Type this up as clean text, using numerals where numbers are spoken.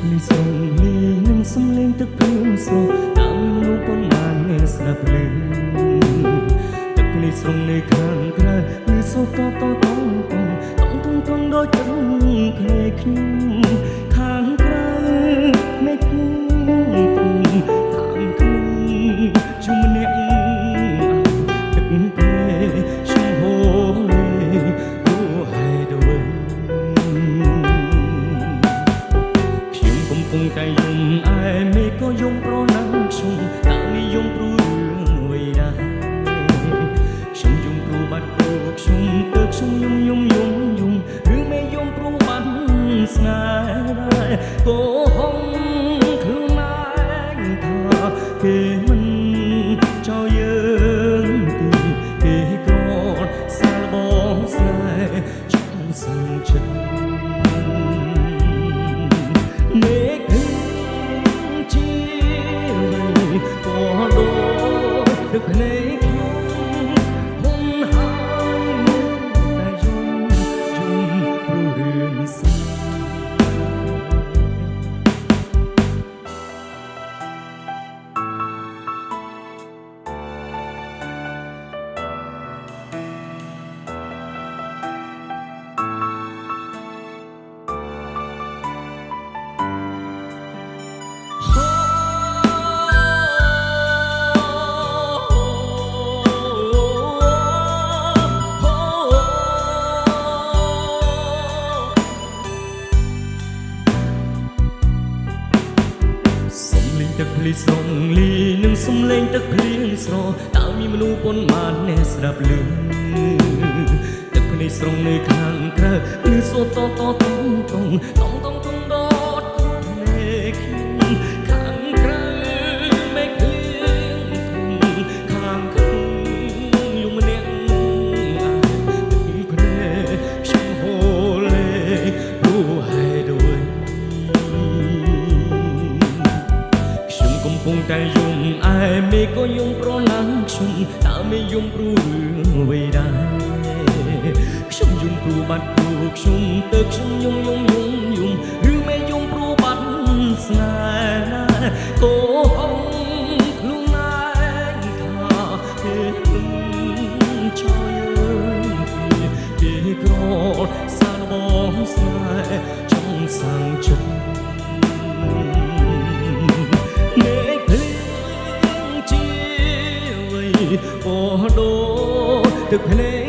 នេះស្រងលីនឹងសំលេងទឹកភ្លៀងស្រស់តាមមនុស្សប៉ុន្មានអ្នកស្ដាប់ឮទឹកនេះស្រងនៅខាងក្រៅនេះសូតតតងដូចទឹកភ្នែកខ្ញុំខាងក្រៅមេឃខាងក្នុងជុំម្នាក់ទឹកភ្នែកខ្ញុំហូរលេព្រោះហេតុអ្វីខ្ញុំកំពុងតែយំឯមេឃក៏យំប្រណាំងខ្ញុំតើមានយំព្រោះរឿងអ្វីដែរខ្ញុំយំព្រោះបាត់ព្រោះខ្ញុំទៅខ្ញុំយំឬមេយំព្រោះបាត់ស្នេហ៍ដែរកុហកខ្លួនឯងថាគេមិនចោលយើងទេគេក្រសាលបងស្នេហ៍ចង់សឹងចិត្តមេឃជាក៏ដូចទឹកភ្នែកទឹកភ្លៀងស្រងលីនឹងសំលេងទឹកភ្លៀងស្រស់តើមានមនុស្សប៉ុន្មានអ្នកស្ដាប់ឮទឹកភ្លៀងស្រងនៅខាងក្រៅគឺសូតតតងដតភ្នែកខ្ញុំខាងក្រៅមេឃភ្លៀងខាងក្នុងយំម្នាក់ទឹកភ្នែកខ្ញុំហូរលេព្រោះហេតុអ្វីកំពុងតែយំឯមេក៏យំប្រណាំងខ្ញុំតើមេយំព្រោះរឿងអ្វីដែរខ្ញុំយំព្រោះបាត់ព្រោះខ្ញុំទៅខ្ញុំយំឬមេយំព្រោះបាត់ស្នេហ៍ដែរកុហកខ្លួនឯងថាគេមិនចោលយើងទេគេក្រសាលបងស្នេហ៍ចង់សាំងចិត្តក៏ដូចទឹកភ្នែក